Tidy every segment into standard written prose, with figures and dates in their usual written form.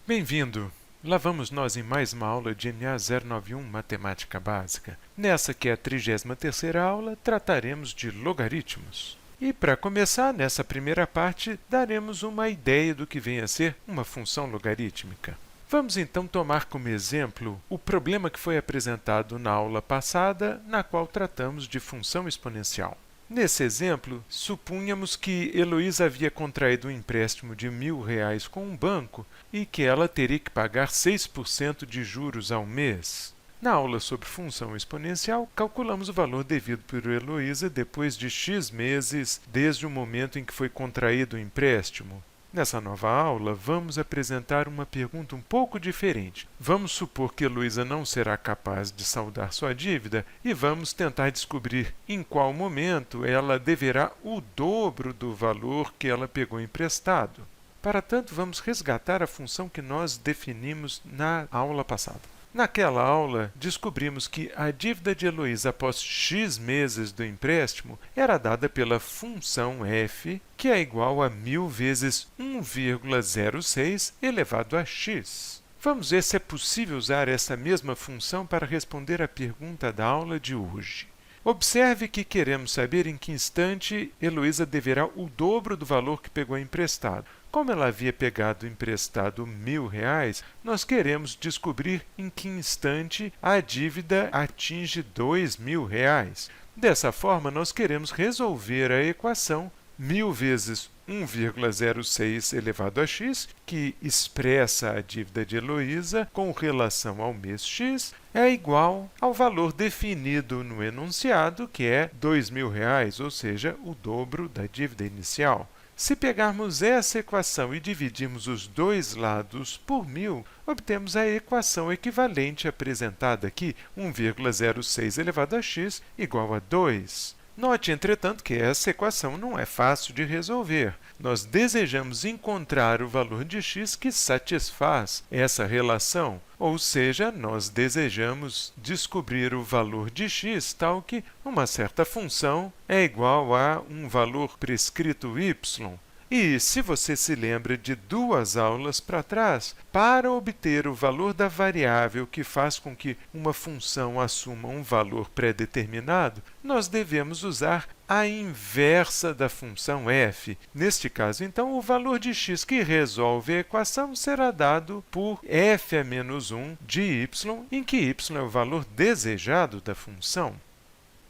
Bem-vindo! Lá vamos nós em mais uma aula de MA 091 Matemática Básica. Nessa que é a 33ª aula, trataremos de logaritmos. E para começar, nessa primeira parte, daremos uma ideia do que vem a ser uma função logarítmica. Vamos então tomar como exemplo o problema que foi apresentado na aula passada, na qual tratamos de função exponencial. Nesse exemplo, supunhamos que Heloísa havia contraído um empréstimo de R$ 1.000 com um banco e que ela teria que pagar 6% de juros ao mês. Na aula sobre função exponencial, calculamos o valor devido por Heloísa depois de x meses desde o momento em que foi contraído o empréstimo. Nessa nova aula, vamos apresentar uma pergunta um pouco diferente. Vamos supor que Heloísa não será capaz de saldar sua dívida e vamos tentar descobrir em qual momento ela deverá o dobro do valor que ela pegou emprestado. Para tanto, vamos resgatar a função que nós definimos na aula passada. Naquela aula, descobrimos que a dívida de Heloísa após x meses do empréstimo era dada pela função f, que é igual a 1.000 vezes 1,06 elevado a x. Vamos ver se é possível usar essa mesma função para responder à pergunta da aula de hoje. Observe que queremos saber em que instante Heloísa deverá o dobro do valor que pegou emprestado. Como ela havia pegado emprestado R$ 1.000, nós queremos descobrir em que instante a dívida atinge R$ 2.000. Dessa forma, nós queremos resolver a equação 1.000 vezes 1,06 elevado a x, que expressa a dívida de Heloísa com relação ao mês x, é igual ao valor definido no enunciado, que é R$ 2.000, ou seja, o dobro da dívida inicial. Se pegarmos essa equação e dividirmos os dois lados por 1.000, obtemos a equação equivalente apresentada aqui, 1,06 elevado a x igual a 2. Note, entretanto, que essa equação não é fácil de resolver. Nós desejamos encontrar o valor de x que satisfaz essa relação, ou seja, nós desejamos descobrir o valor de x tal que uma certa função é igual a um valor prescrito y. E, se você se lembra de duas aulas para trás, para obter o valor da variável que faz com que uma função assuma um valor pré-determinado, nós devemos usar a inversa da função f. Neste caso, então, o valor de x que resolve a equação será dado por f a menos 1 de y, em que y é o valor desejado da função.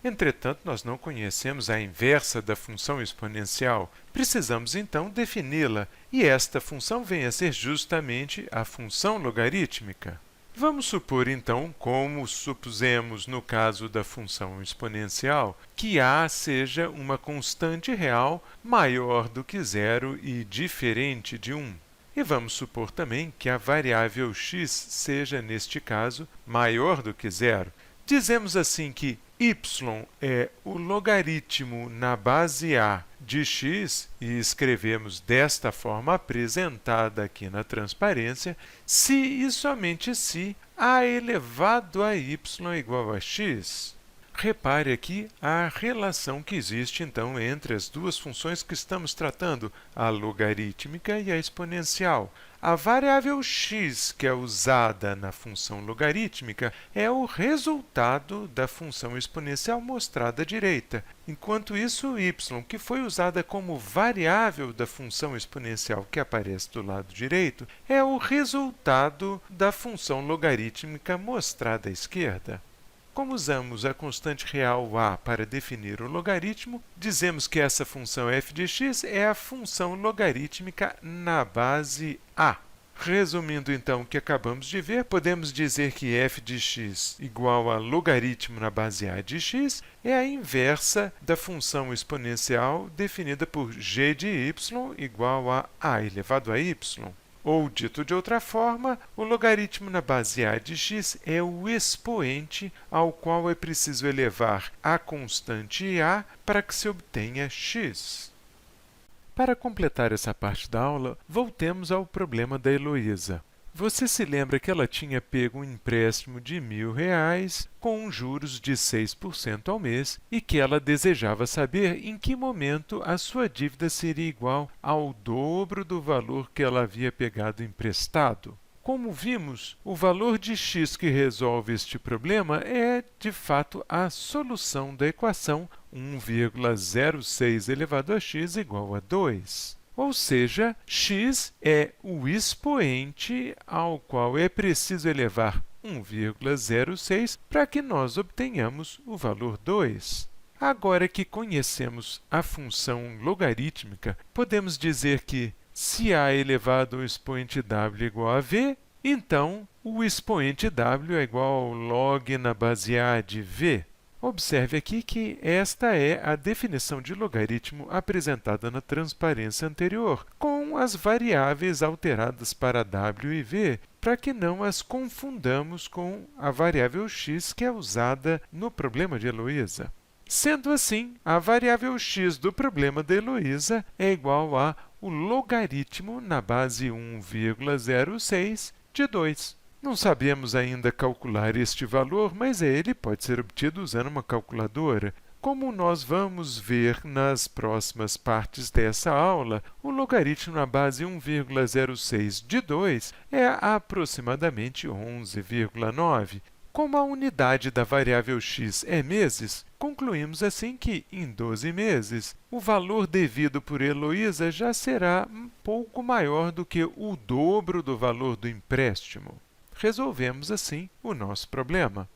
Entretanto, nós não conhecemos a inversa da função exponencial. Precisamos, então, defini-la, e esta função vem a ser justamente a função logarítmica. Vamos supor, então, como supusemos no caso da função exponencial, que a seja uma constante real maior do que zero e diferente de 1. E vamos supor também que a variável x seja, neste caso, maior do que zero. Dizemos assim que y é o logaritmo na base a de x, e escrevemos desta forma apresentada aqui na transparência, se e somente se a elevado a y é igual a x. Repare aqui a relação que existe, então, entre as duas funções que estamos tratando, a logarítmica e a exponencial. A variável x, que é usada na função logarítmica, é o resultado da função exponencial mostrada à direita. Enquanto isso, y, que foi usada como variável da função exponencial que aparece do lado direito, é o resultado da função logarítmica mostrada à esquerda. Como usamos a constante real a para definir o logaritmo, dizemos que essa função f de x é a função logarítmica na base a. Resumindo, então, o que acabamos de ver, podemos dizer que f de x igual a logaritmo na base a de x é a inversa da função exponencial definida por g de y igual a elevado a y. Ou, dito de outra forma, o logaritmo na base a de x é o expoente ao qual é preciso elevar a constante a para que se obtenha x. Para completar essa parte da aula, voltemos ao problema da Heloísa. Você se lembra que ela tinha pego um empréstimo de R$ 1.000 com juros de 6% ao mês e que ela desejava saber em que momento a sua dívida seria igual ao dobro do valor que ela havia pegado emprestado. Como vimos, o valor de x que resolve este problema é, de fato, a solução da equação 1,06 elevado a x igual a 2. Ou seja, x é o expoente ao qual é preciso elevar 1,06 para que nós obtenhamos o valor 2. Agora que conhecemos a função logarítmica, podemos dizer que, se a elevado ao expoente w igual a v, então o expoente w é igual ao log na base a de v. Observe aqui que esta é a definição de logaritmo apresentada na transparência anterior, com as variáveis alteradas para w e v, para que não as confundamos com a variável x que é usada no problema de Heloísa. Sendo assim, a variável x do problema de Heloísa é igual a o logaritmo na base 1,06 de 2. Não sabemos ainda calcular este valor, mas ele pode ser obtido usando uma calculadora. Como nós vamos ver nas próximas partes dessa aula, o logaritmo na base 1,06 de 2 é aproximadamente 11,9. Como a unidade da variável x é meses, concluímos assim que, em 12 meses, o valor devido por Heloísa já será um pouco maior do que o dobro do valor do empréstimo. Resolvemos, assim, o nosso problema.